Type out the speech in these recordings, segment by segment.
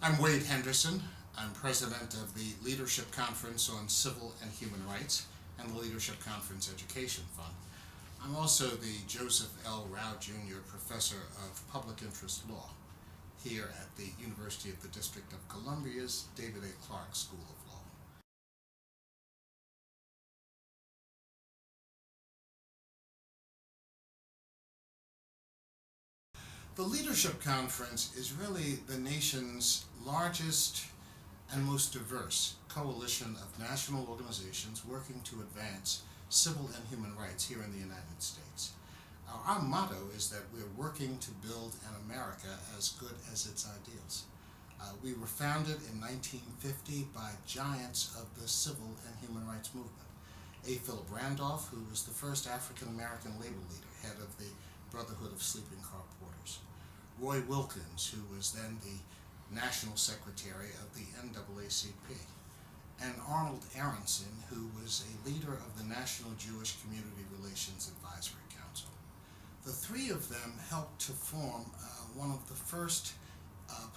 I'm Wade Henderson. I'm president of the Leadership Conference on Civil and Human Rights and the Leadership Conference Education Fund. I'm also the Joseph L. Rao Jr. Professor of Public Interest Law here at the University of the District of Columbia's David A. Clark School of Law. The Leadership Conference is really the nation's largest and most diverse coalition of national organizations working to advance civil and human rights here in the United States. Our motto is that we're working to build an America as good as its ideals. We were founded in 1950 by giants of the civil and human rights movement. A. Philip Randolph, who was the first African-American labor leader, head of the Brotherhood of Sleeping Car Porters. Roy Wilkins, who was then the National Secretary of the NAACP. And Arnold Aronson, who was a leader of the National Jewish Community Relations Advisory Council. The three of them helped to form one of the first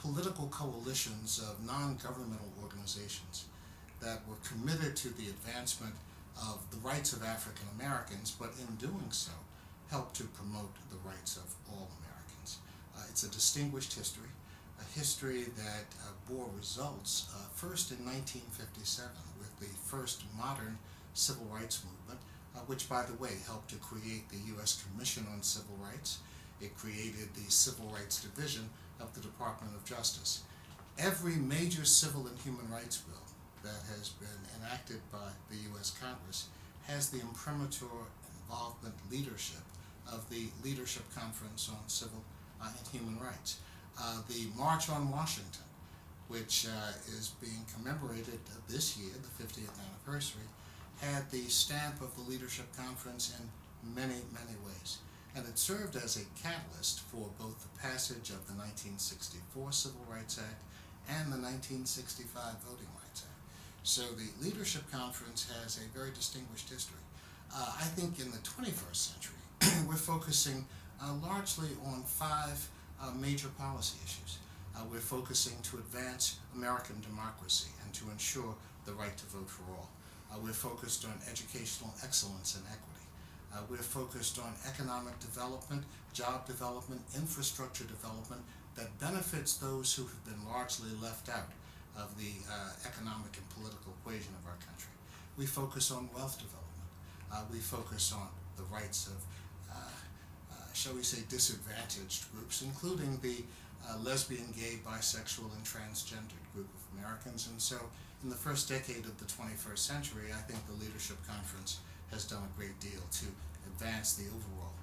political coalitions of non-governmental organizations that were committed to the advancement of the rights of African Americans, but in doing so, helped to promote the rights of all Americans. It's a distinguished history, a history that bore results first in 1957 with the first modern civil rights movement, which, by the way, helped to create the U.S. Commission on Civil Rights. It created the Civil Rights Division of the Department of Justice. Every major civil and human rights bill that has been enacted by the U.S. Congress has the imprimatur, involvement, leadership of the Leadership Conference on Civil and Human Rights. The March on Washington, which is being commemorated this year, the 50th anniversary, had the stamp of the Leadership Conference in many, many ways. And it served as a catalyst for both the passage of the 1964 Civil Rights Act and the 1965 Voting Rights Act. So the Leadership Conference has a very distinguished history. I think in the 21st century, we're focusing largely on five major policy issues. We're focusing to advance American democracy and to ensure the right to vote for all. We're focused on educational excellence and equity. We're focused on economic development, job development, infrastructure development that benefits those who have been largely left out of the economic and political equation of our country. We focus on wealth development. We focus on the rights of shall we say, disadvantaged groups, including the lesbian, gay, bisexual, and transgender group of Americans. And so in the first decade of the 21st century, I think the Leadership Conference has done a great deal to advance the overall,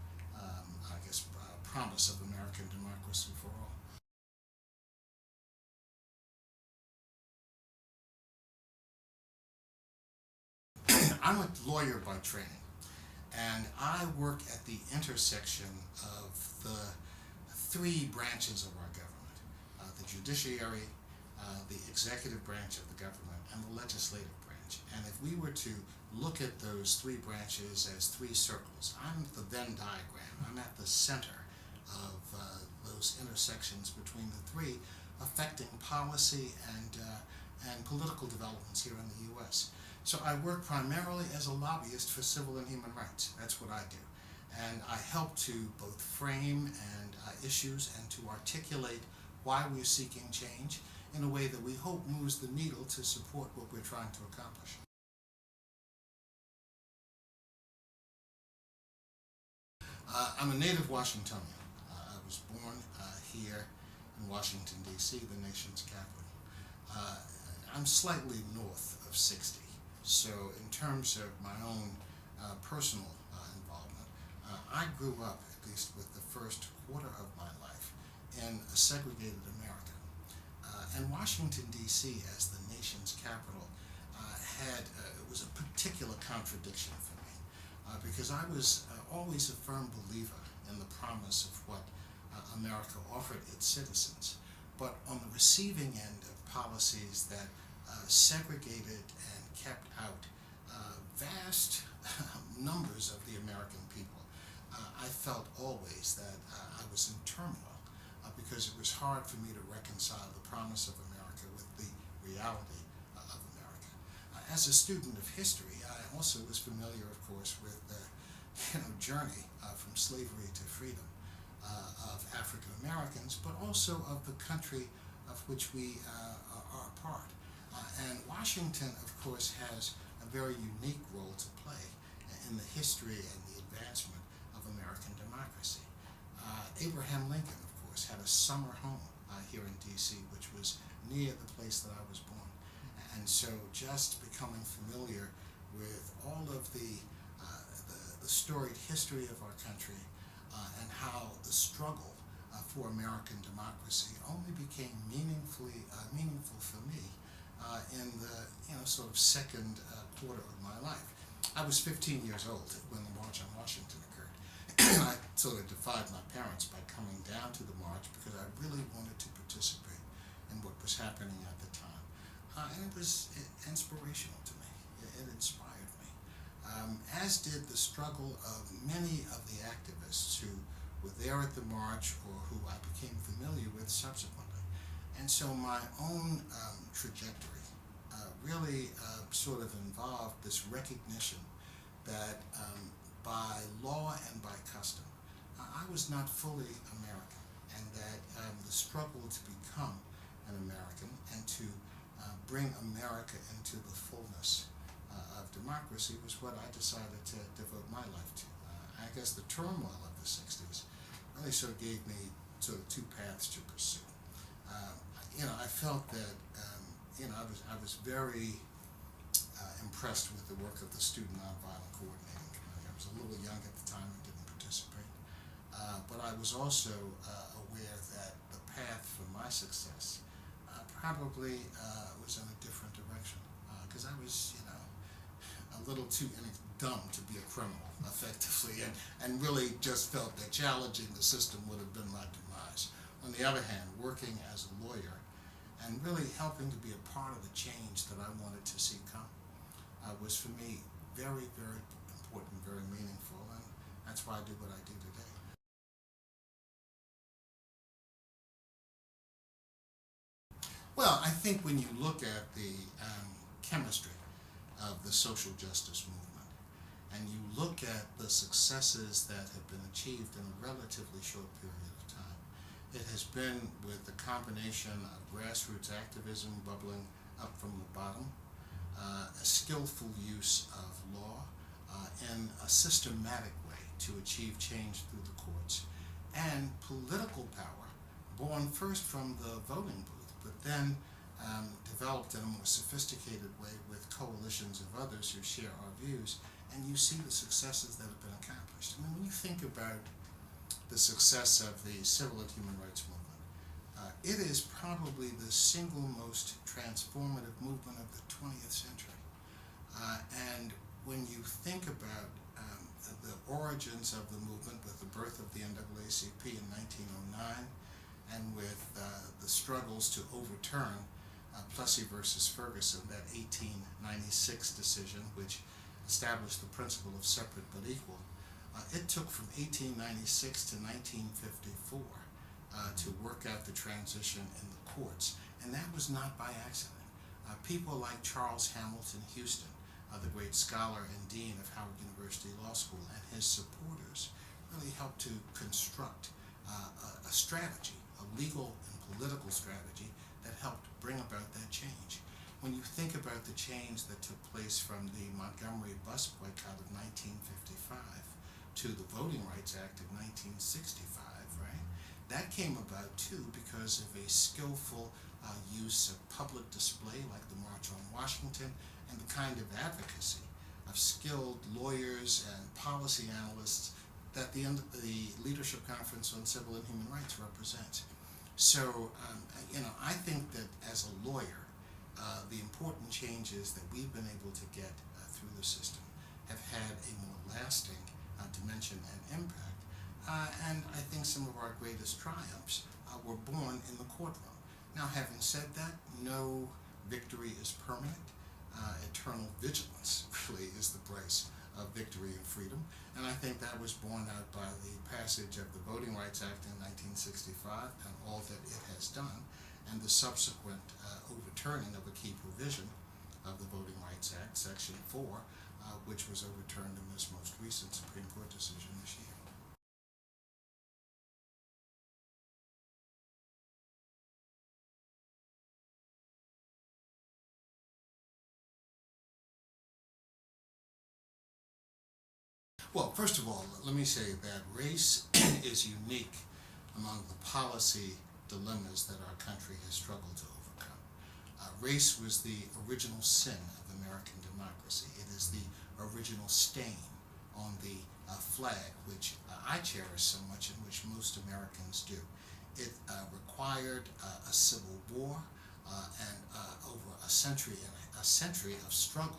promise of American democracy for all. I'm a lawyer by training. And I work at the intersection of the three branches of our government, the judiciary, the executive branch of the government, and the legislative branch. And if we were to look at those three branches as three circles, I'm the Venn diagram. I'm at the center of those intersections between the three, affecting policy and political developments here in the U.S. So I work primarily as a lobbyist for civil and human rights. That's what I do. And I help to both frame issues and to articulate why we're seeking change in a way that we hope moves the needle to support what we're trying to accomplish. I'm a native Washingtonian. I was born here in Washington, D.C., the nation's capital. I'm slightly north of 60. So in terms of my own personal involvement, I grew up, at least with the first quarter of my life, in a segregated America. And Washington, D.C., as the nation's capital, it was a particular contradiction for me, because I was always a firm believer in the promise of what America offered its citizens, but on the receiving end of policies that segregated and kept out vast numbers of the American people. I felt always that I was in turmoil because it was hard for me to reconcile the promise of America reality of America. As a student of history, I also was familiar, of course, with the journey from slavery to freedom of African Americans, but also of the country of which we are a part. And Washington, of course, has a very unique role to play in the history and the advancement of American democracy. Abraham Lincoln, of course, had a summer home here in D.C., which was near the place that I was born. And so just becoming familiar with all of the storied history of our country and how the struggle for American democracy only became meaningful for me in the sort of second quarter of my life. I was 15 years old when the March on Washington occurred. I sort of defied my parents by coming down to the march because I really wanted to participate in what was happening at the time. And it was inspirational to me. It inspired me. As did the struggle of many of the activists who were there at the march or who I became familiar with subsequently. And so my own trajectory really sort of involved this recognition that by law and by custom, I was not fully American, and that the struggle to become an American and to bring America into the fullness of democracy was what I decided to devote my life to. I guess the turmoil of the 60s really sort of gave me sort of two paths to pursue. I felt that I was very impressed with the work of the Student Nonviolent Coordinating Committee. I was a little young at the time and didn't participate, but I was also aware that the path for my success probably was in a different direction because I was a little too dumb to be a criminal effectively, and really just felt that challenging the system would have been my demise. On the other hand, working as a lawyer and really helping to be a part of the change that I wanted to see come was for me very, very important, very meaningful, and that's why I do what I do today. Well, I think when you look at the chemistry of the social justice movement, and you look at the successes that have been achieved in a relatively short period of time, it has been with the combination of grassroots activism bubbling up from the bottom, a skillful use of law, in a systematic way to achieve change through the courts, and political power born first from the voting booth, but then developed in a more sophisticated way with coalitions of others who share our views, and you see the successes that have been accomplished. I mean, when you think about the success of the civil and human rights movement, it is probably the single most transformative movement of the 20th century. And when you think about the origins of the movement with the birth of the NAACP in 1909, and with the struggles to overturn Plessy versus Ferguson, that 1896 decision which established the principle of separate but equal, it took from 1896 to 1954 to work out the transition in the courts, and that was not by accident. People like Charles Hamilton Houston, the great scholar and dean of Howard University Law School, and his supporters really helped to construct a strategy, a legal and political strategy that helped bring about that change. When you think about the change that took place from the Montgomery bus boycott of 1955 to the Voting Rights Act of 1965, right? That came about too because of a skillful use of public display like the March on Washington, and the kind of advocacy of skilled lawyers and policy analysts that the Leadership Conference on Civil and Human Rights represents. So, I think that as a lawyer, the important changes that we've been able to get through the system have had a more lasting dimension and impact. And I think some of our greatest triumphs were born in the courtroom. Now, having said that, no victory is permanent. Eternal vigilance really is the price of victory and freedom, and I think that was borne out by the passage of the Voting Rights Act in 1965 and all that it has done, and the subsequent overturning of a key provision of the Voting Rights Act, Section 4, which was overturned in this most recent Supreme Court decision this year. Well, first of all, let me say that race is unique among the policy dilemmas that our country has struggled to overcome. Race was the original sin of American democracy. It is the original stain on the flag, which I cherish so much and which most Americans do. It required a civil war and over a century of struggle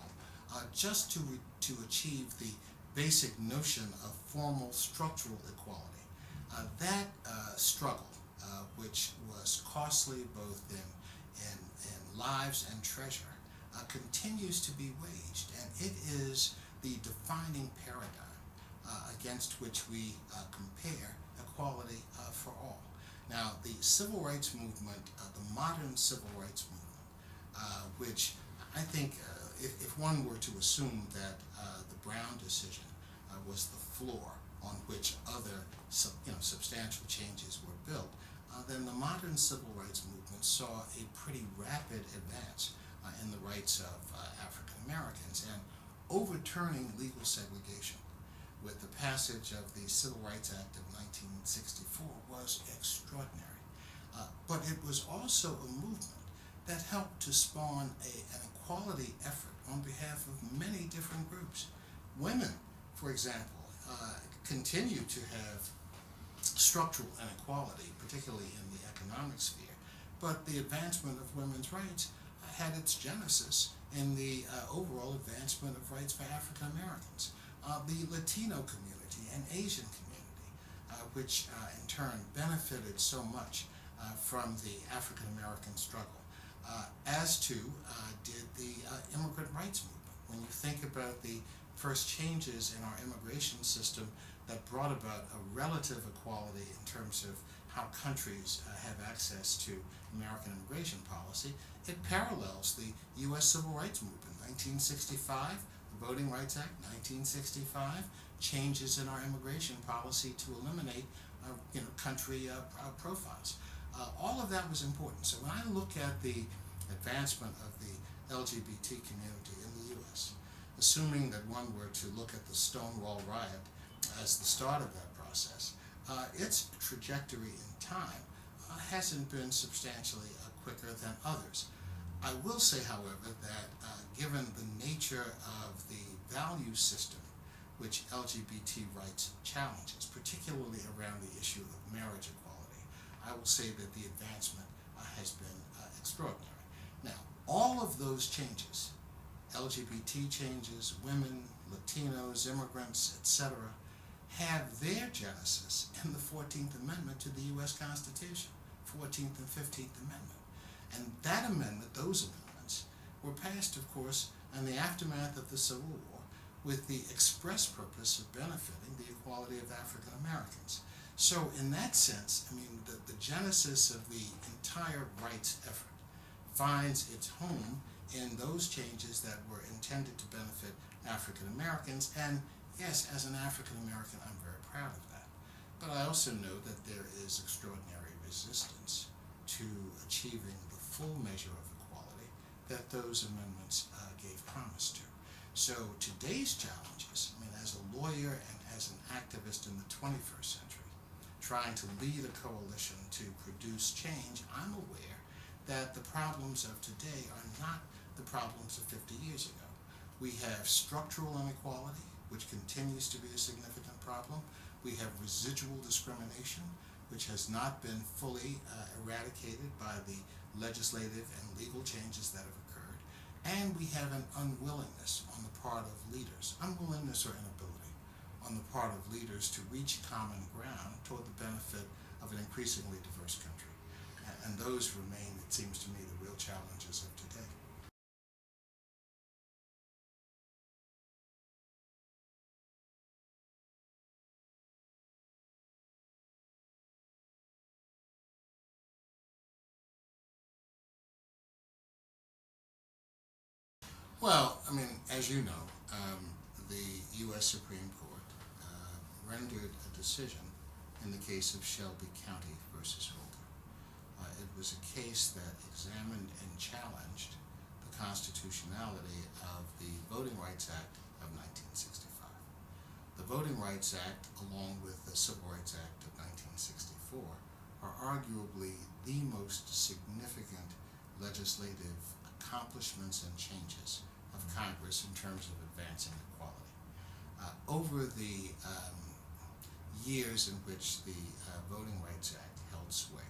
just to achieve the basic notion of formal structural equality. That struggle, which was costly both in lives and treasure, continues to be waged, and it is the defining paradigm against which we compare equality for all. Now, the civil rights movement, the modern civil rights movement, which I think if one were to assume that the Brown decision was the floor on which other substantial changes were built, then the modern civil rights movement saw a pretty rapid advance in the rights of African Americans, and overturning legal segregation with the passage of the Civil Rights Act of 1964 was extraordinary. But it was also a movement that helped to spawn an equality effort on behalf of many different groups. Women, for example, continue to have structural inequality, particularly in the economic sphere, but the advancement of women's rights had its genesis in the overall advancement of rights for African Americans, the Latino community and Asian community, which in turn benefited so much from the African American struggle, as too did the immigrant rights movement. When you think about the first changes in our immigration system that brought about a relative equality in terms of how countries have access to American immigration policy, it parallels the U.S. Civil Rights Movement. 1965, the Voting Rights Act, 1965, changes in our immigration policy to eliminate country profiles. All of that was important. So when I look at the advancement of the LGBT community in the U.S., assuming that one were to look at the Stonewall riot as the start of that process, its trajectory in time hasn't been substantially quicker than others. I will say, however, that given the nature of the value system which LGBT rights challenges, particularly around the issue of marriage equality, I will say that the advancement has been extraordinary. Now, all of those changes, LGBT changes, women, Latinos, immigrants, etc., have their genesis in the 14th Amendment to the U.S. Constitution, 14th and 15th Amendment. And that amendment, those amendments, were passed, of course, in the aftermath of the Civil War with the express purpose of benefiting the equality of African Americans. So in that sense, I mean, the genesis of the entire rights effort finds its home in those changes that were intended to benefit African Americans. And yes, as an African American, I'm very proud of that. But I also know that there is extraordinary resistance to achieving the full measure of equality that those amendments gave promise to. So today's challenges, I mean, as a lawyer and as an activist in the 21st century, trying to lead a coalition to produce change, I'm aware that the problems of today are not the problems of 50 years ago. We have structural inequality, which continues to be a significant problem. We have residual discrimination, which has not been fully eradicated by the legislative and legal changes that have occurred. And we have an unwillingness on the part of leaders, unwillingness or inability on the part of leaders to reach common ground toward the benefit of an increasingly diverse country. And those remain, it seems to me, the real challenges of today. Well, I mean, as you know, the U.S. Supreme Court rendered a decision in the case of Shelby County versus Holder. It was a case that examined and challenged the constitutionality of the Voting Rights Act of 1965. The Voting Rights Act, along with the Civil Rights Act of 1964, are arguably the most significant legislative accomplishments and changes of Congress in terms of advancing equality. Over the years in which the Voting Rights Act held sway,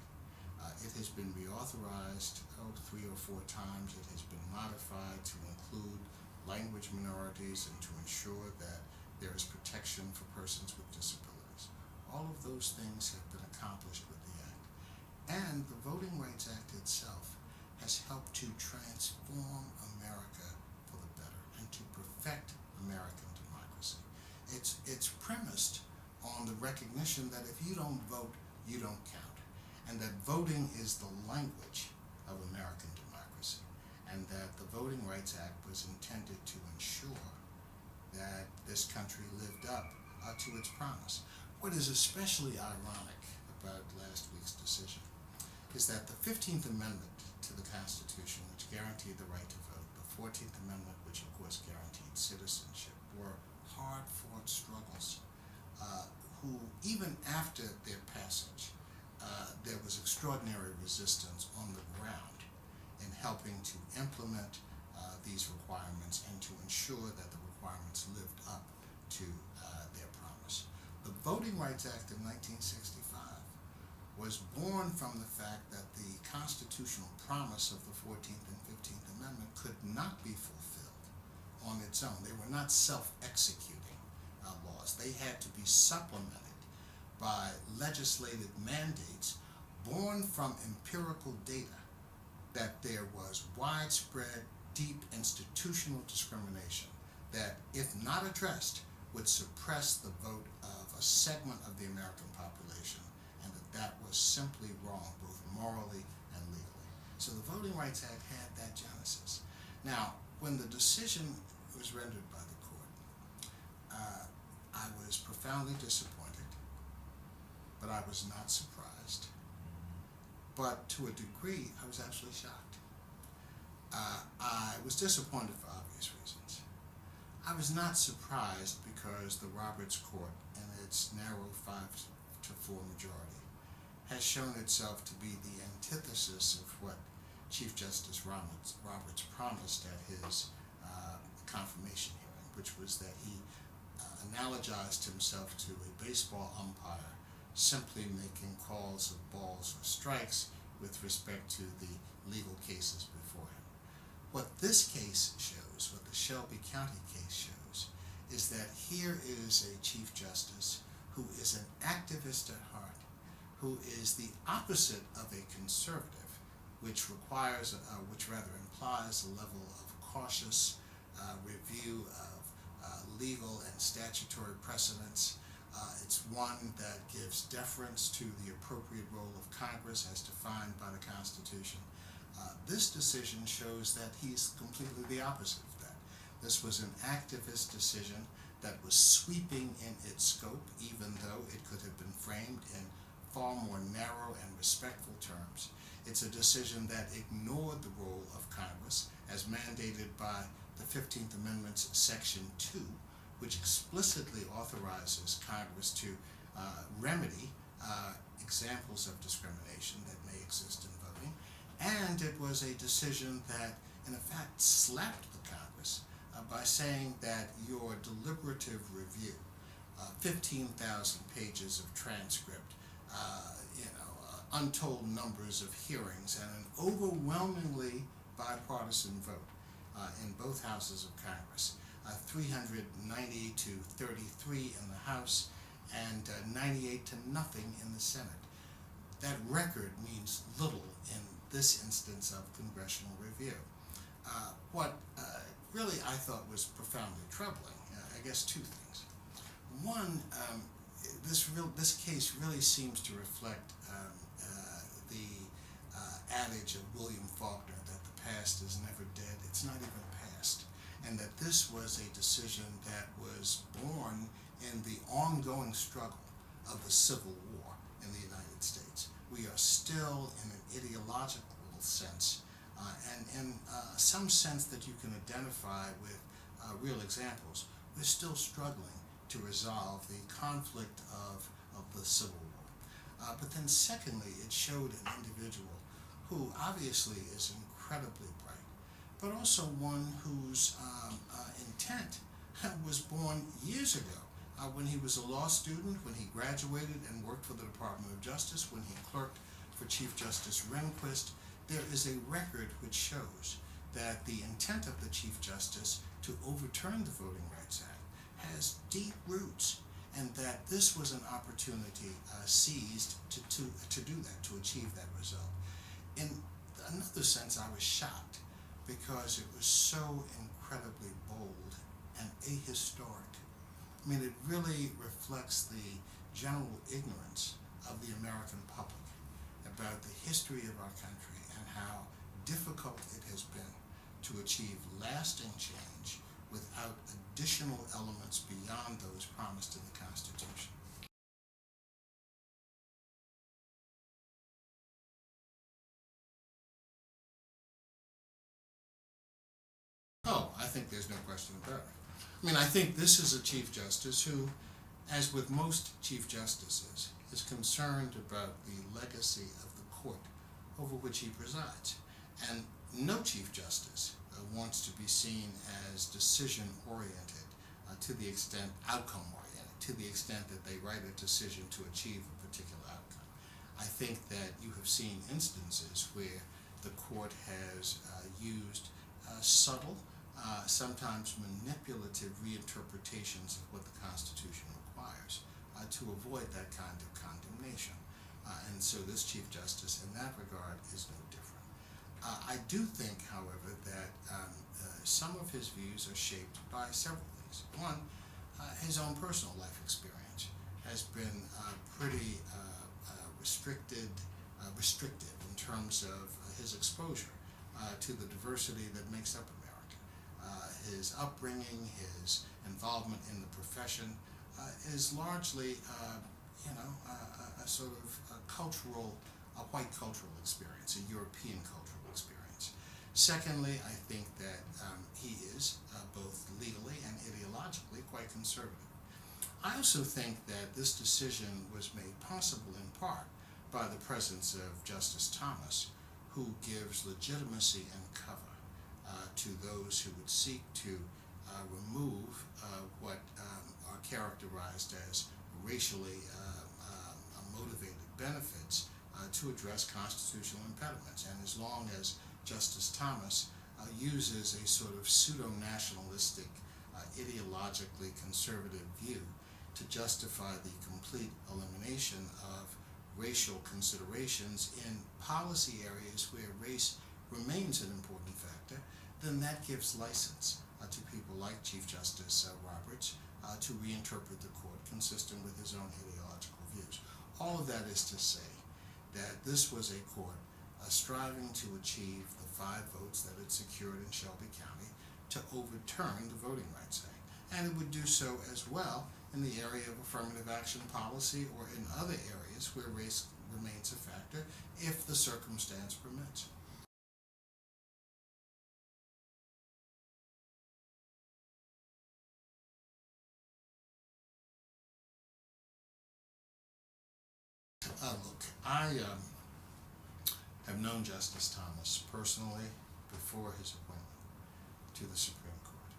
it has been reauthorized 3 or 4 times. It has been modified to include language minorities and to ensure that there is protection for persons with disabilities. All of those things have been accomplished with the Act. And the Voting Rights Act itself has helped to transform America for the better and to perfect American democracy. It's premised on the recognition that if you don't vote, you don't count, and that voting is the language of American democracy, and that the Voting Rights Act was intended to ensure that this country lived up to its promise. What is especially ironic about last week's decision is that the 15th Amendment to the Constitution, which guaranteed the right to vote, the 14th Amendment, which of course guaranteed citizenship, were hard-fought struggles who, even after their passage, there was extraordinary resistance on the ground in helping to implement these requirements and to ensure that the requirements lived up to their promise. The Voting Rights Act of 1965 was born from the fact that the constitutional promise of the 14th and 15th Amendment could not be fulfilled on its own. They were not self-executing laws. They had to be supplemented by legislative mandates born from empirical data that there was widespread, deep institutional discrimination that, if not addressed, would suppress the vote of a segment of the American population, and that was simply wrong, both morally and legally. So the Voting Rights Act had that genesis. Now, when the decision was rendered by the court, I was profoundly disappointed, but I was not surprised. But to a degree, I was absolutely shocked. I was disappointed for obvious reasons. I was not surprised because the Roberts Court, in its narrow 5-4 majority, has shown itself to be the antithesis of what Chief Justice Roberts promised at his confirmation hearing, which was that he analogized himself to a baseball umpire simply making calls of balls or strikes with respect to the legal cases before him. What this case shows, what the Shelby County case shows, is that here is a Chief Justice who is an activist at heart, who is the opposite of a conservative, which implies a level of cautious review of legal and statutory precedents. It's one that gives deference to the appropriate role of Congress as defined by the Constitution. This decision shows that he's completely the opposite of that. This was an activist decision that was sweeping in its scope, even though it could have been framed in far more narrow and respectful terms. It's a decision that ignored the role of Congress as mandated by the 15th Amendment's Section 2, which explicitly authorizes Congress to remedy examples of discrimination that may exist in voting. And it was a decision that, in effect, slapped the Congress by saying that your deliberative review, 15,000 pages of transcript, untold numbers of hearings, and an overwhelmingly bipartisan vote in both houses of Congress, 390 to 33 in the House and 98 to nothing in the Senate. That record means little in this instance of congressional review. What really I thought was profoundly troubling, I guess two things. One, this case really seems to reflect the adage of William Faulkner that the past is never dead. It's not even past. and that this was a decision that was born in the ongoing struggle of the Civil War in the United States. We are still, in an ideological sense, and in some sense that you can identify with real examples, we're still struggling to resolve the conflict of the Civil War. But then secondly, it showed an individual who obviously is incredibly bright, but also one whose intent was born years ago when he was a law student, when he graduated and worked for the Department of Justice, when he clerked for Chief Justice Rehnquist. There is a record which shows that the intent of the Chief Justice to overturn the Voting Rights Act has deep roots, and that this was an opportunity seized to do that, to achieve that result. In another sense, I was shocked because it was so incredibly bold and ahistoric. I mean, it really reflects the general ignorance of the American public about the history of our country and how difficult it has been to achieve lasting change without additional elements beyond those promised in the Constitution. Oh, I think there's no question about it. I mean, I think this is a Chief Justice who, as with most Chief Justices, is concerned about the legacy of the court over which he presides. And no Chief Justice wants to be seen as decision-oriented to the extent outcome-oriented, to the extent that they write a decision to achieve a particular outcome. I think that you have seen instances where the court has used subtle, sometimes manipulative reinterpretations of what the Constitution requires to avoid that kind of condemnation. And so this Chief Justice in that regard is no different. I do think, however, that some of his views are shaped by several things. One, his own personal life experience has been pretty restrictive in terms of his exposure to the diversity that makes up America. His upbringing, his involvement in the profession is largely, a sort of a white cultural experience, a European cultural experience. Secondly, I think that he is both legally and ideologically quite conservative. I also think that this decision was made possible in part by the presence of Justice Thomas, who gives legitimacy and cover to those who would seek to remove what are characterized as racially motivated benefits to address constitutional impediments. And as long as Justice Thomas uses a sort of pseudo-nationalistic, ideologically conservative view to justify the complete elimination of racial considerations in policy areas where race remains an important factor, then that gives license to people like Chief Justice Roberts to reinterpret the court consistent with his own ideological views. All of that is to say that this was a court striving to achieve the 5 votes that it secured in Shelby County to overturn the Voting Rights Act. And it would do so as well in the area of affirmative action policy or in other areas where race remains a factor if the circumstance permits. Look, I have known Justice Thomas personally before his appointment to the Supreme Court.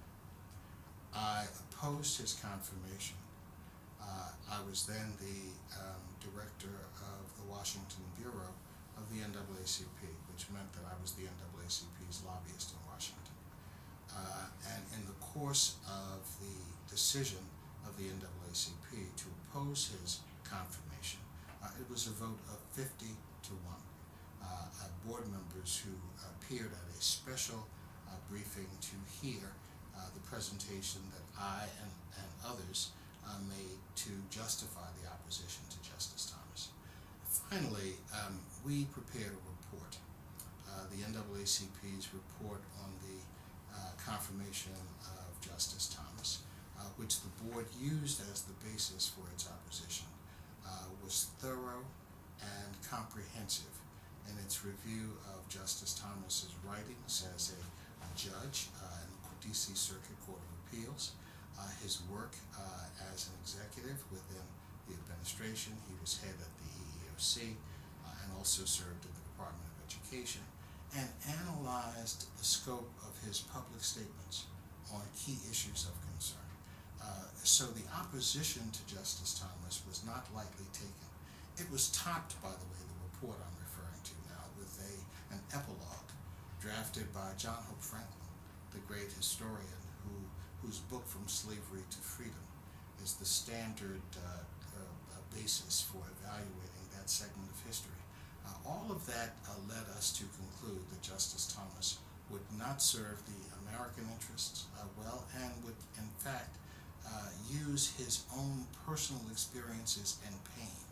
I opposed his confirmation. I was then the director of the Washington Bureau of the NAACP, which meant that I was the NAACP's lobbyist in Washington. And in the course of the decision of the NAACP to oppose his confirmation, it was a vote of 50 to 1. Board members who appeared at a special briefing to hear the presentation that I and others made to justify the opposition to Justice Thomas. Finally, we prepared a report, the NAACP's report on the confirmation affirmation of Justice Thomas, which the board used as the basis for its opposition, was thorough and comprehensive in its review of Justice Thomas's writings as a judge in the D.C. Circuit Court of Appeals, his work as an executive within the administration. He was head at the EEOC and also served in the Department of Education, and analyzed the scope of his public statements on key issues of concern. So the opposition to Justice Thomas was not lightly taken. It was topped, by the way, the report I'm referring to now, with an epilogue drafted by John Hope Franklin, the great historian whose book From Slavery to Freedom is the standard basis for evaluating that segment of history. All of that led us to conclude that Justice Thomas would not serve the American interests well, and would, in fact, use his own personal experiences and pain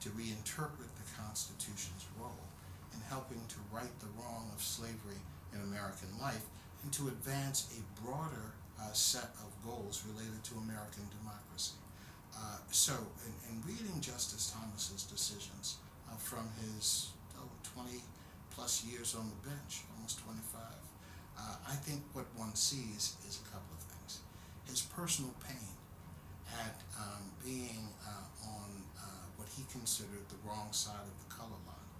to reinterpret the Constitution's role in helping to right the wrong of slavery in American life and to advance a broader set of goals related to American democracy. So in reading Justice Thomas's decisions from his 20 plus years on the bench, almost 25, I think what one sees is a couple of things. His personal pain at being on what he considered the wrong side of the color line,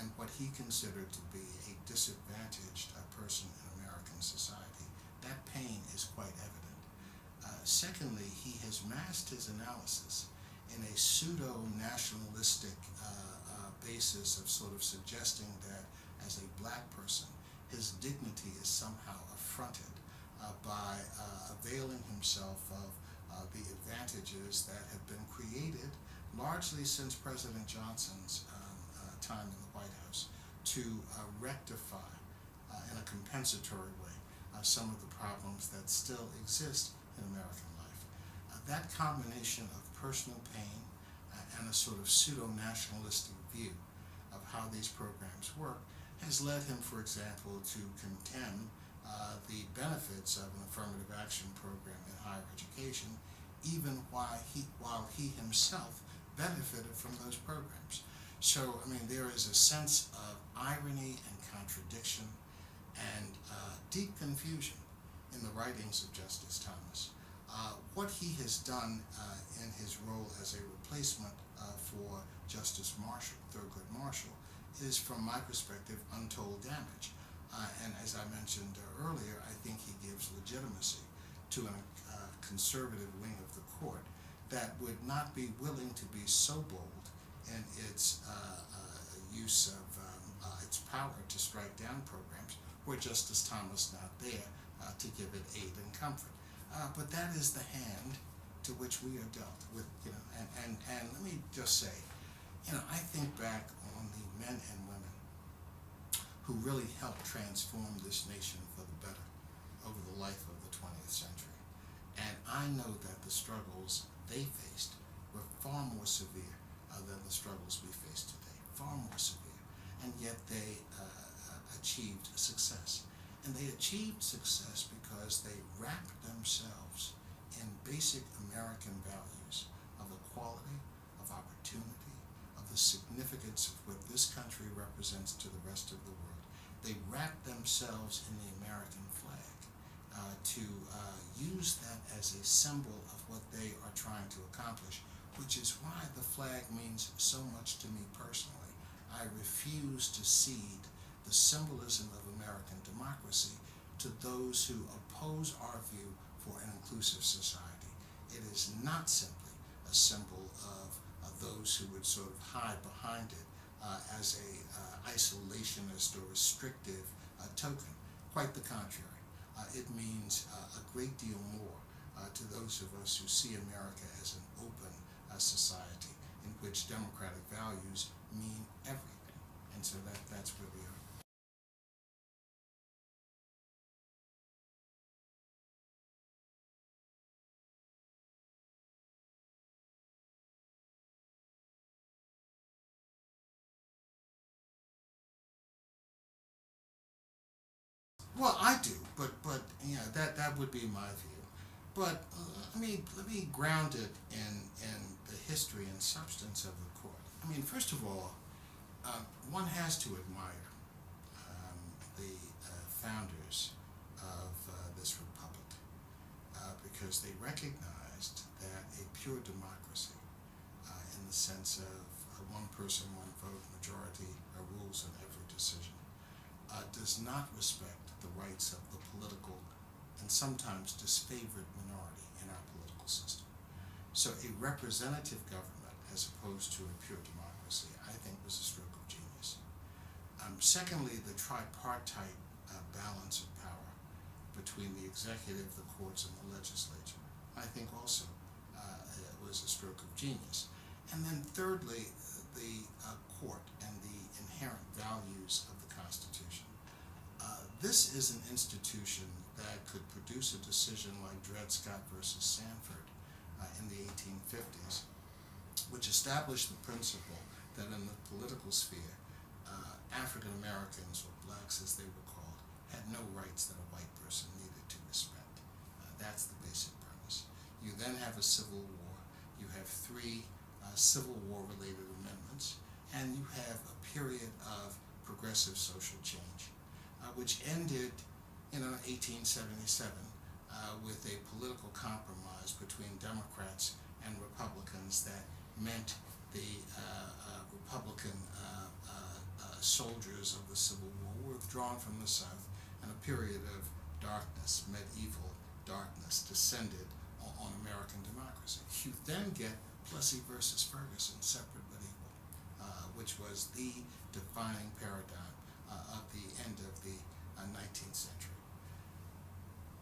and what he considered to be a disadvantaged person in American society. That pain is quite evident. Secondly, he has masked his analysis in a pseudo-nationalistic basis of sort of suggesting that as a black person, his dignity is somehow affronted by availing himself of the advantages that have been created largely since President Johnson's time in the White House to rectify in a compensatory way some of the problems that still exist in American life. That combination of personal pain and a sort of pseudo-nationalistic view of how these programs work has led him, for example, to contemn the benefits of an affirmative action program in higher education, even while he himself benefited from those programs. So, I mean, there is a sense of irony and contradiction and deep confusion in the writings of Justice Thomas. What he has done in his role as a replacement for Justice Marshall, Thurgood Marshall, is, from my perspective, untold damage. And as I mentioned earlier, I think he gives legitimacy to a conservative wing of the court that would not be willing to be so bold in its use of its power to strike down programs where Justice Thomas not there to give it aid and comfort. But that is the hand to which we are dealt with, and let me just say, I think back on the men and women who really helped transform this nation for the better over the life of the 20th century. And I know that the struggles they faced were far more severe than the struggles we face today, far more severe. And yet they achieved success. And they achieved success because they wrapped themselves in basic American values of equality, of opportunity, of the significance of what this country represents to the rest of the world. They wrapped themselves in the American flag to use that as a symbol of what they are trying to accomplish, which is why the flag means so much to me personally. I refuse to cede the symbolism of American democracy to those who oppose our view for an inclusive society. It is not simply a symbol of those who would sort of hide behind it as a isolationist or restrictive token. Quite the contrary. It means a great deal more to those of us who see America as an open society in which democratic values mean everything. And so that's where we are. Well, I do, but be my view. But let me ground it in the history and substance of the court. I mean, first of all, one has to admire the founders of this republic because they recognized that a pure democracy, in the sense of one person, one vote, majority rules in every decision, does not respect the rights of the political and sometimes disfavored minority in our political system. So a representative government as opposed to a pure democracy, I think, was a stroke of genius. Secondly, the tripartite balance of power between the executive, the courts, and the legislature, I think also was a stroke of genius. And then thirdly, the court and the inherent values of the Constitution. This is an institution that could produce a decision like Dred Scott versus Sanford in the 1850s, which established the principle that in the political sphere, African Americans, or blacks as they were called, had no rights that a white person needed to respect. That's the basic premise. You then have a civil war. You have three Civil War-related amendments, and you have a period of progressive social change, which ended in 1877 with a political compromise between Democrats and Republicans that meant the Republican soldiers of the Civil War were withdrawn from the South, and a period of darkness, medieval darkness, descended on American democracy. You then get Plessy versus Ferguson, separate but equal, which was the defining paradigm of the end of the 19th century.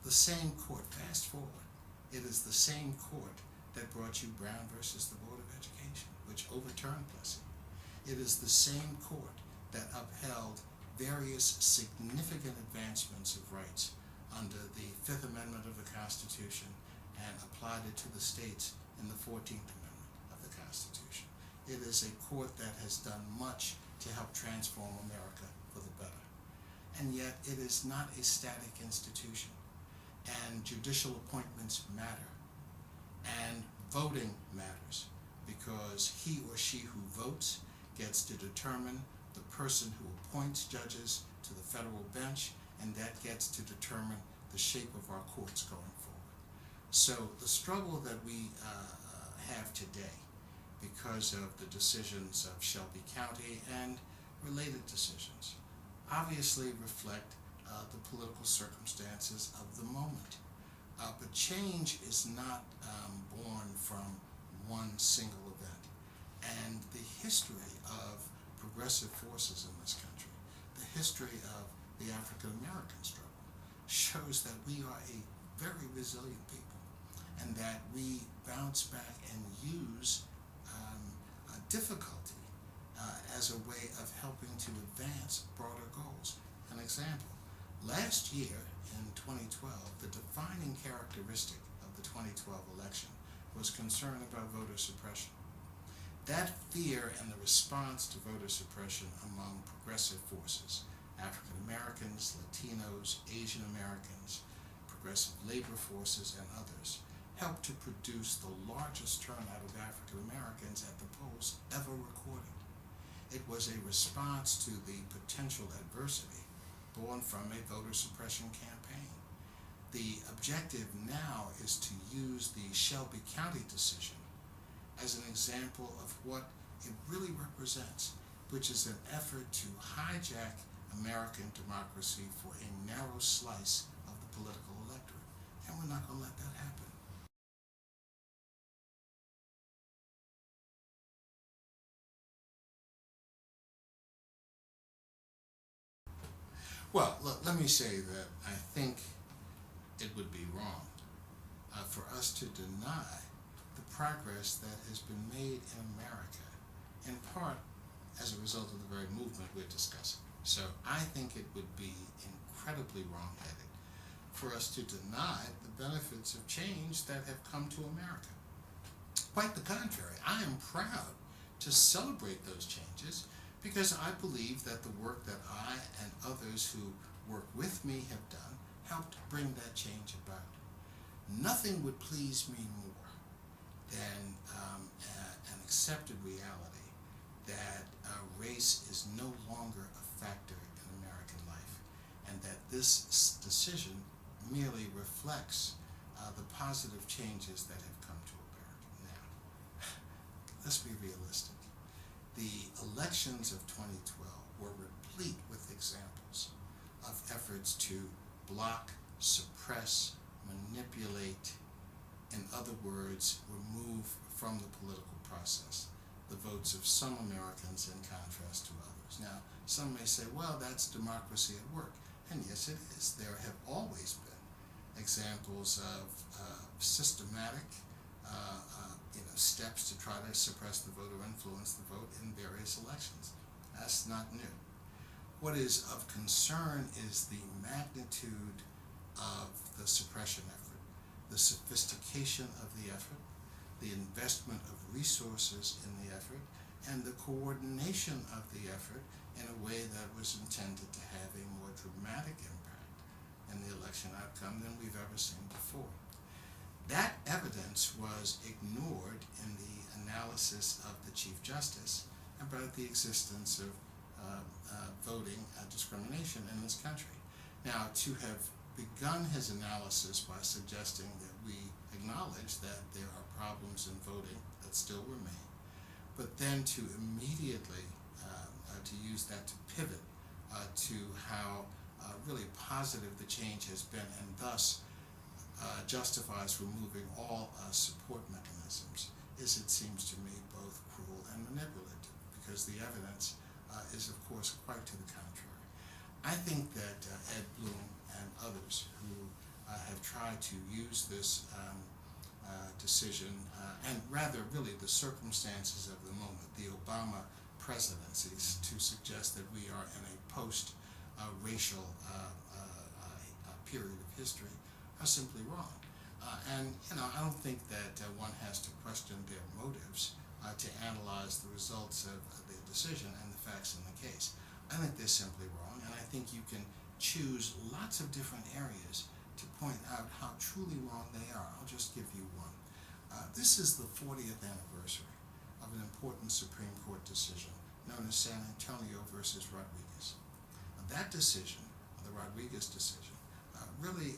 The same court, fast forward, it is the same court that brought you Brown versus the Board of Education, which overturned Plessy. It is the same court that upheld various significant advancements of rights under the Fifth Amendment of the Constitution and applied it to the states in the 14th Amendment of the Constitution. It is a court that has done much to help transform America for the better. And yet it is not a static institution. And judicial appointments matter. And voting matters because he or she who votes gets to determine the person who appoints judges to the federal bench, and that gets to determine the shape of our courts going forward. So the struggle that we have today, because of the decisions of Shelby County and related decisions, obviously reflect the political circumstances of the moment. But change is not born from one single event. And the history of progressive forces in this country, the history of the African American struggle, shows that we are a very resilient people, and that we bounce back and use difficulty as a way of helping to advance broader goals. An example, last year in 2012, the defining characteristic of the 2012 election was concern about voter suppression. That fear and the response to voter suppression among progressive forces, African Americans, Latinos, Asian Americans, progressive labor forces, and others, helped to produce the largest turnout of African Americans at the polls ever recorded. It was a response to the potential adversity born from a voter suppression campaign. The objective now is to use the Shelby County decision as an example of what it really represents, which is an effort to hijack American democracy for a narrow slice of the political electorate. And we're not going to let that happen. Well, let me say that I think it would be wrong for us to deny the progress that has been made in America, in part as a result of the very movement we're discussing. So I think it would be incredibly wrong-headed for us to deny the benefits of change that have come to America. Quite the contrary, I am proud to celebrate those changes because I believe that the work that I and others who work with me have done helped bring that change about. Nothing would please me more than an accepted reality that race is no longer a factor in American life, and that this decision merely reflects the positive changes that have come to America. Now, let's be realistic. The elections of 2012 were replete with examples of efforts to block, suppress, manipulate, in other words, remove from the political process the votes of some Americans in contrast to others. Now, some may say, well, that's democracy at work. And yes, it is. There have always been examples of systematic steps to try to suppress the vote or influence the vote in various elections. That's not new. What is of concern is the magnitude of the suppression effort, the sophistication of the effort, the investment of resources in the effort, and the coordination of the effort in a way that was intended to have a more dramatic impact in the election outcome than we've ever seen before. That evidence was ignored in the analysis of the Chief Justice about the existence of voting discrimination in this country. Now, to have begun his analysis by suggesting that we acknowledge that there are problems in voting that still remain, but then to immediately to use that to pivot to how really positive the change has been, and thus justifies removing all support mechanisms, is, it seems to me, both cruel and manipulative, because the evidence is, of course, quite to the contrary. I think that Ed Bloom and others who have tried to use this decision, and rather really the circumstances of the moment, the Obama presidencies, to suggest that we are in a post-racial period of history, are simply wrong. And I don't think that one has to question their motives to analyze the results of the decision and the facts in the case. I think they're simply wrong, and I think you can choose lots of different areas to point out how truly wrong they are. I'll just give you one. This is the 40th anniversary of an important Supreme Court decision known as San Antonio versus Rodriguez. That decision, the Rodriguez decision, really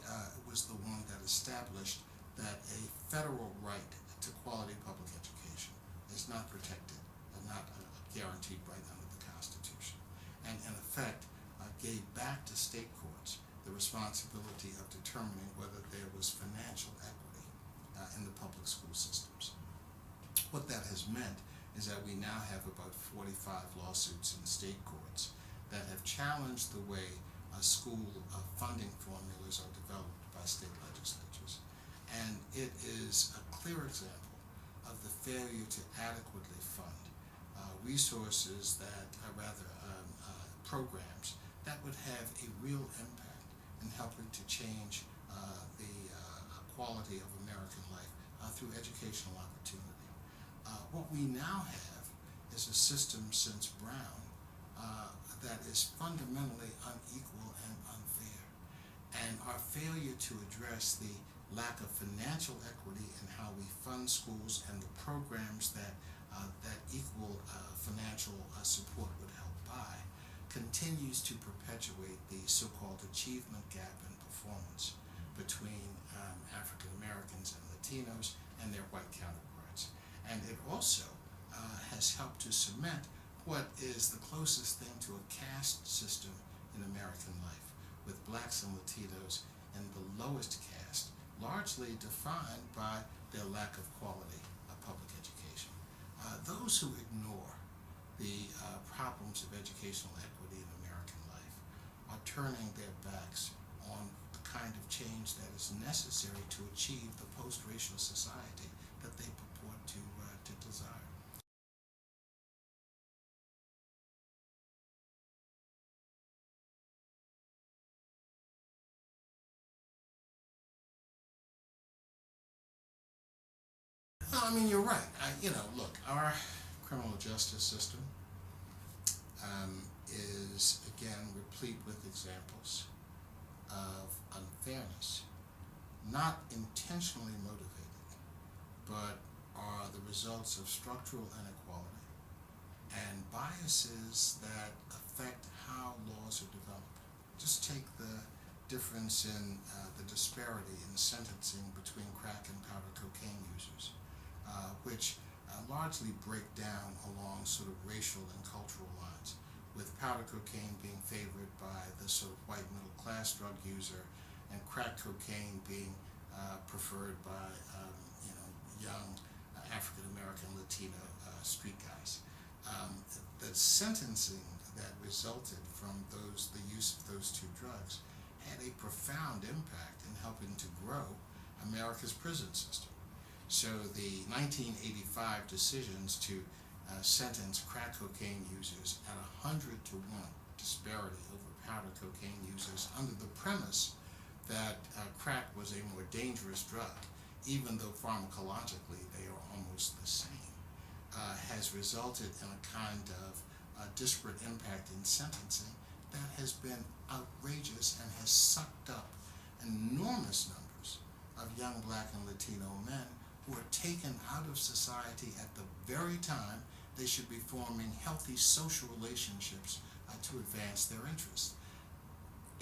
was the one that established that a federal right to quality public education is not protected and not a guaranteed right under the Constitution, and in effect gave back to state courts the responsibility of determining whether there was financial equity in the public school systems. What that has meant is that we now have about 45 lawsuits in state courts that have challenged the way school funding formulas are developed by state legislatures. And it is a clear example of the failure to adequately fund resources that programs that would have a real impact in helping to change the quality of American life through educational opportunity. What we now have is a system since Brown that is fundamentally unequal and unfair. And our failure to address the lack of financial equity in how we fund schools and the programs that equal financial support would help buy continues to perpetuate the so-called achievement gap in performance between African Americans and Latinos and their white counterparts. And it also has helped to cement what is the closest thing to a caste system in American life, with blacks and Latinos in the lowest caste, largely defined by their lack of quality of public education. Those who ignore the problems of educational equity in American life are turning their backs on the kind of change that is necessary to achieve the post-racial society that they purport to desire. I mean, you're right. Look, our criminal justice system is, again, replete with examples of unfairness. not intentionally motivated, but are the results of structural inequality and biases that affect how laws are developed. Just take the difference in the disparity in sentencing between crack and powder cocaine users, which largely break down along sort of racial and cultural lines, with powder cocaine being favored by the sort of white middle class drug user and crack cocaine being preferred by young African American Latino street guys. The sentencing that resulted from the use of those two drugs had a profound impact in helping to grow America's prison system. So the 1985 decisions to sentence crack cocaine users at 100-to-1 disparity over powder cocaine users under the premise that crack was a more dangerous drug, even though pharmacologically they are almost the same, has resulted in a kind of disparate impact in sentencing that has been outrageous and has sucked up enormous numbers of young Black and Latino men who are taken out of society at the very time they should be forming healthy social relationships to advance their interests.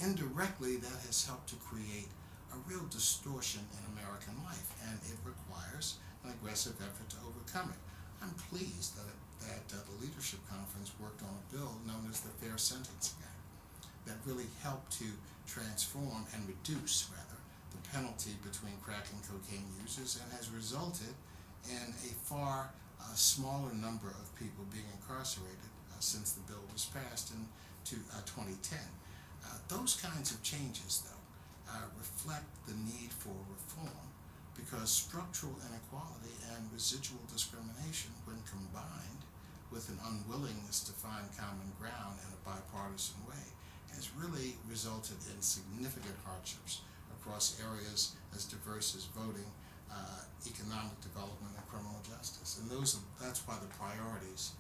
Indirectly, that has helped to create a real distortion in American life, and it requires an aggressive effort to overcome it. I'm pleased that the Leadership Conference worked on a bill known as the Fair Sentencing Act that really helped to transform and reduce, rather, the penalty between crack and cocaine users, and has resulted in a far smaller number of people being incarcerated since the bill was passed in 2010. Those kinds of changes, though, reflect the need for reform, because structural inequality and residual discrimination, when combined with an unwillingness to find common ground in a bipartisan way, has really resulted in significant hardships across areas as diverse as voting, economic development, and criminal justice. And that's why the priorities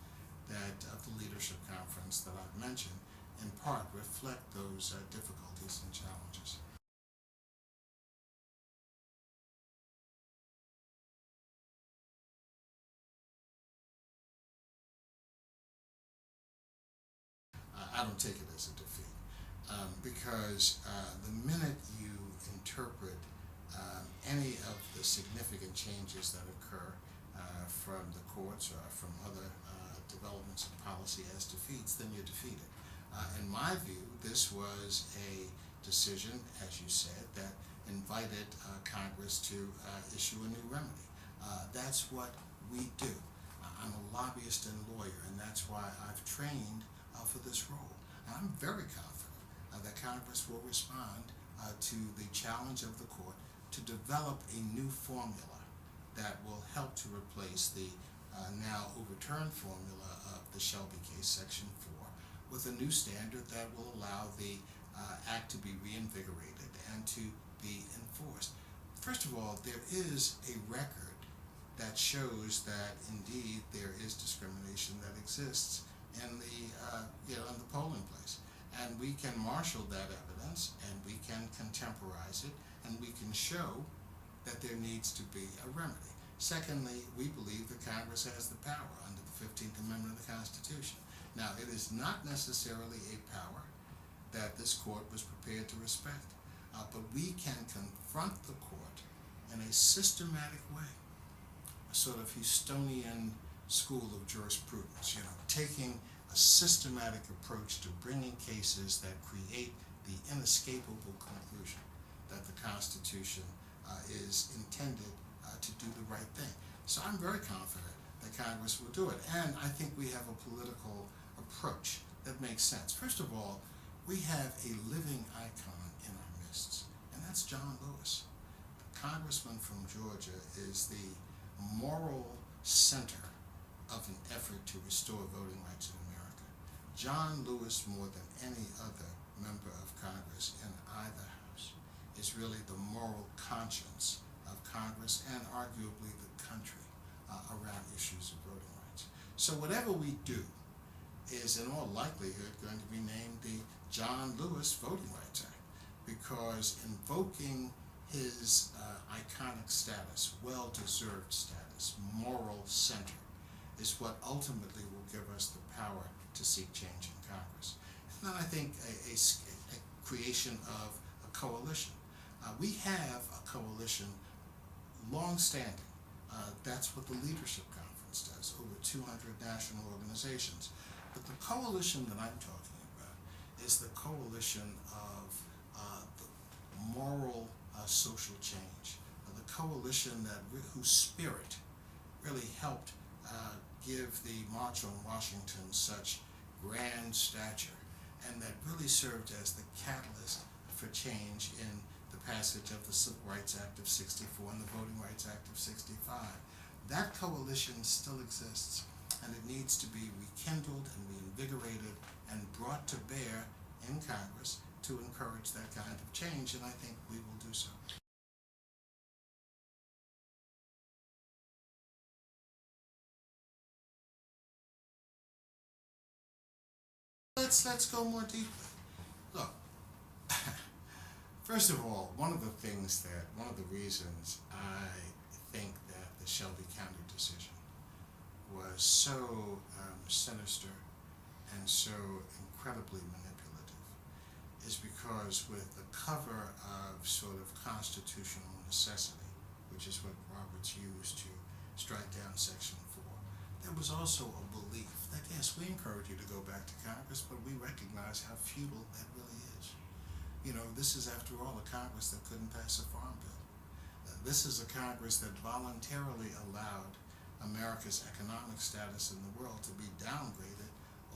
of the Leadership Conference that I've mentioned in part reflect those difficulties and challenges. I don't take it as a defeat, because the minute you interpret any of the significant changes that occur from the courts or from other developments of policy as defeats, then you're defeated. In my view, this was a decision, as you said, that invited Congress to issue a new remedy. That's what we do. I'm a lobbyist and lawyer, and that's why I've trained for this role. And I'm very confident that Congress will respond to the challenge of the court to develop a new formula that will help to replace the now overturned formula of the Shelby case, Section 4, with a new standard that will allow the act to be reinvigorated and to be enforced. First of all, there is a record that shows that indeed there is discrimination that exists in the polling place, and we can marshal that evidence, and we can contemporize it, and we can show that there needs to be a remedy. Secondly, we believe that Congress has the power under the 15th Amendment of the Constitution. Now, it is not necessarily a power that this court was prepared to respect, but we can confront the court in a systematic way, a sort of Houstonian school of jurisprudence, taking a systematic approach to bringing cases that create the inescapable conclusion that the Constitution is intended to do the right thing. So I'm very confident that Congress will do it, and I think we have a political approach that makes sense. First of all, we have a living icon in our midst, and that's John Lewis. The congressman from Georgia is the moral center of an effort to restore voting rights in America. John Lewis, more than any other member of Congress in either house, is really the moral conscience of Congress and arguably the country around issues of voting rights. So whatever we do is in all likelihood going to be named the John Lewis Voting Rights Act, because invoking his iconic status, well-deserved status, moral center, is what ultimately will give us the power to seek change in Congress. And then I think a creation of a coalition. We have a coalition long-standing. That's what the Leadership Conference does, over 200 national organizations. But the coalition that I'm talking about is the coalition of the moral social change, the coalition whose spirit really helped give the March on Washington such grand stature, and that really served as the catalyst for change in the passage of the Civil Rights Act of '64 and the Voting Rights Act of '65. That coalition still exists, and it needs to be rekindled and reinvigorated and brought to bear in Congress to encourage that kind of change, and I think we will do so. Let's go more deeply. Look, first of all, one of the reasons I think that the Shelby County decision was so sinister and so incredibly manipulative is because with the cover of sort of constitutional necessity, which is what Roberts used to strike down Section 4, there was also a belief that, yes, we encourage you to go back to Congress, but we recognize how futile that really is. You know, this is, after all, a Congress that couldn't pass a farm bill. This is a Congress that voluntarily allowed America's economic status in the world to be downgraded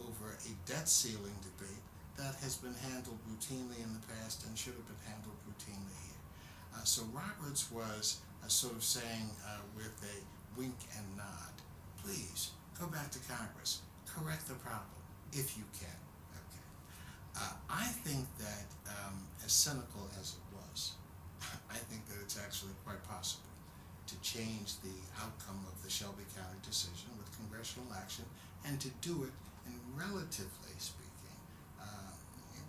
over a debt ceiling debate that has been handled routinely in the past and should have been handled routinely here. So Roberts was sort of saying with a wink and nod, please go back to Congress, correct the problem if you can. Okay. I think that as cynical as it was, I think that it's actually quite possible to change the outcome of the Shelby County decision with congressional action, and to do it in relatively speaking,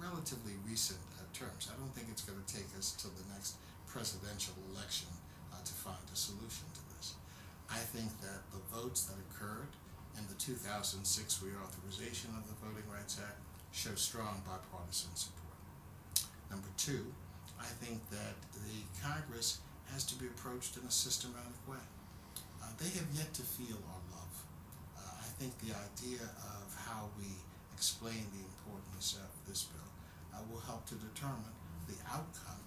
relatively recent terms. I don't think it's going to take us to the next presidential election to find a solution to this. I think that the votes that occurred in the 2006 reauthorization of the Voting Rights Act show strong bipartisan support. Number two, I think that the Congress has to be approached in a systematic way. They have yet to feel our love. I think the idea of how we explain the importance of this bill will help to determine the outcome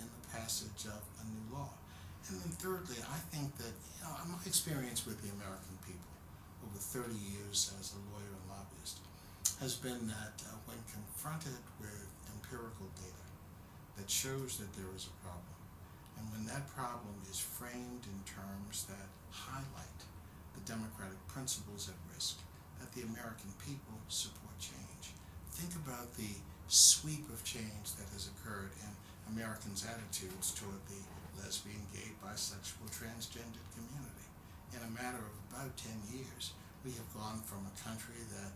in the passage of a new law. And then thirdly, I think that, my experience with the American people over 30 years as a lawyer and lobbyist has been that when confronted with empirical data that shows that there is a problem, and when that problem is framed in terms that highlight the democratic principles at risk, that the American people support change. Think about the sweep of change that has occurred in Americans' attitudes toward the lesbian, gay, bisexual, transgender community. In a matter of about 10 years, we have gone from a country that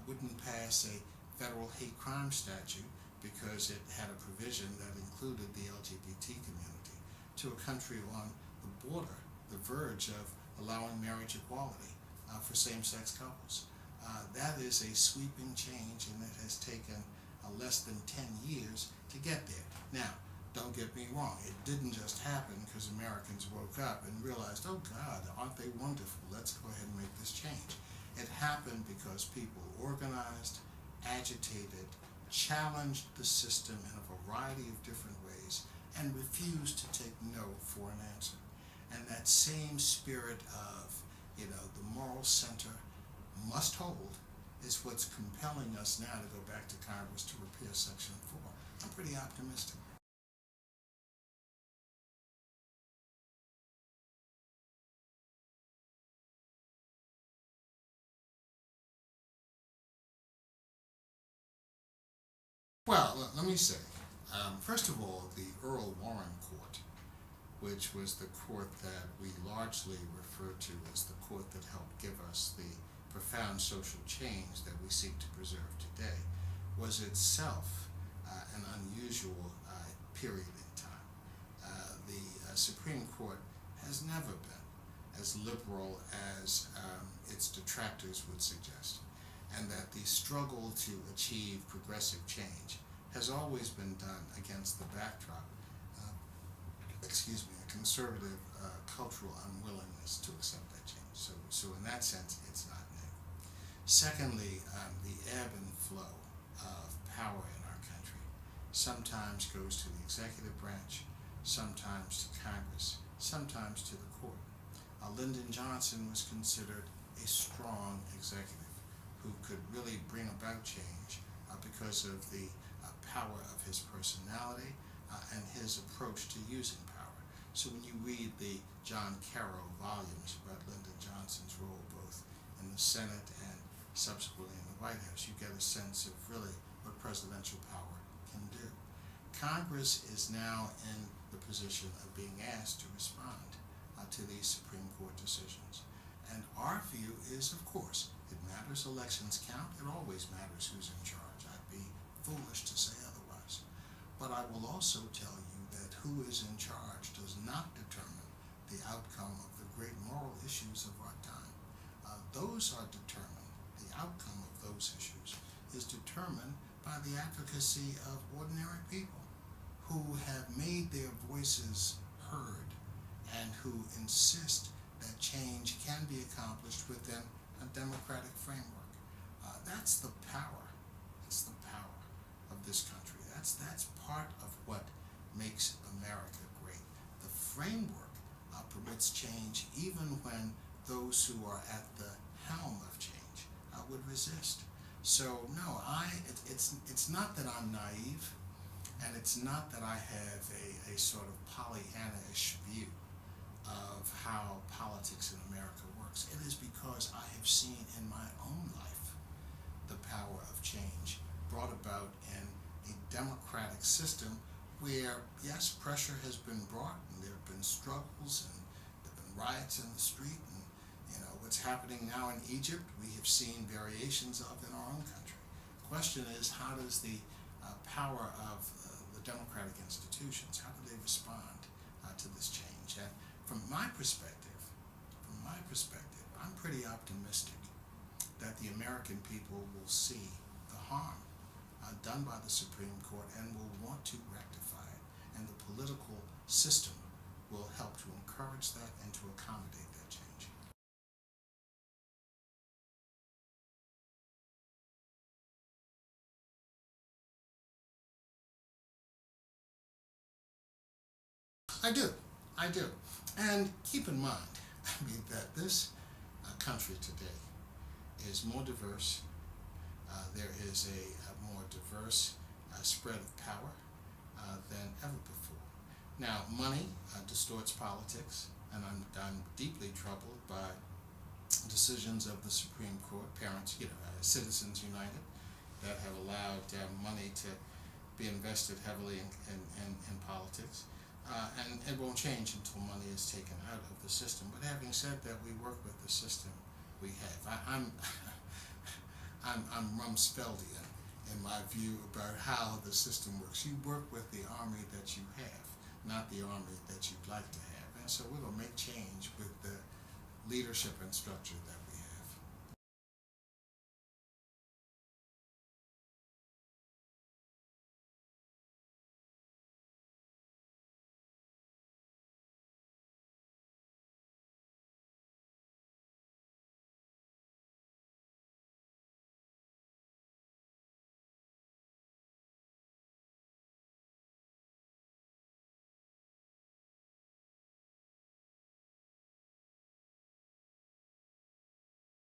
wouldn't pass a federal hate crime statute because it had a provision that included the LGBT community, to a country on the border, the verge of allowing marriage equality for same-sex couples. That is a sweeping change, and it has taken less than 10 years to get there. Now, don't get me wrong, it didn't just happen because Americans woke up and realized, oh God, aren't they wonderful, let's go ahead and make this change. It happened because people organized, agitated, challenged the system in a variety of different ways, and refused to take no for an answer. And that same spirit of, the moral center must hold is what's compelling us now to go back to Congress to repeal Section 4. I'm pretty optimistic. Well, let me say, first of all, the Earl Warren Court, which was the court that we largely refer to as the court that helped give us the profound social change that we seek to preserve today, was itself an unusual period in time. Supreme Court has never been as liberal as its detractors would suggest, and that the struggle to achieve progressive change has always been done against the backdrop of, a conservative cultural unwillingness to accept that change. So in that sense, it's not new. Secondly, the ebb and flow of power in our country sometimes goes to the executive branch, sometimes to Congress, sometimes to the court. Lyndon Johnson was considered a strong executive who could really bring about change because of the power of his personality and his approach to using power. So when you read the John Carroll volumes about Lyndon Johnson's role both in the Senate and subsequently in the White House, you get a sense of really what presidential power can do. Congress is now in the position of being asked to respond to these Supreme Court decisions. And our view is, of course, it matters elections count. It always matters who's in charge. I'd be foolish to say otherwise. But I will also tell you that who is in charge does not determine the outcome of the great moral issues of our time. Those are determined, the outcome of those issues is determined by the advocacy of ordinary people who have made their voices heard and who insist that change can be accomplished within a democratic framework. That's the power. That's the power of this country. That's part of what makes America great. The framework permits change even when those who are at the helm of change would resist. So no, it's not that I'm naive, and it's not that I have a sort of Pollyanna-ish view of how politics in America works. It is because I have seen in my own life the power of change brought about in a democratic system where, yes, pressure has been brought, and there have been struggles, and there have been riots in the street, and what's happening now in Egypt, we have seen variations of in our own country. The question is, how does the power of the democratic institutions, how do they respond to this change? And from my perspective, I'm pretty optimistic that the American people will see the harm done by the Supreme Court and will want to rectify it, and the political system will help to encourage that and to accommodate that change. I do. And keep in mind, that this country today is more diverse. There is a more diverse spread of power than ever before. Now, money distorts politics, and I'm deeply troubled by decisions of the Supreme Court, Citizens United, that have allowed money to be invested heavily in politics. And it won't change until money is taken out of the system. But having said that, we work with the system we have. I'm Rumsfeldian in my view about how the system works. You work with the army that you have, not the army that you'd like to have. And so we're going to make change with the leadership and structure that we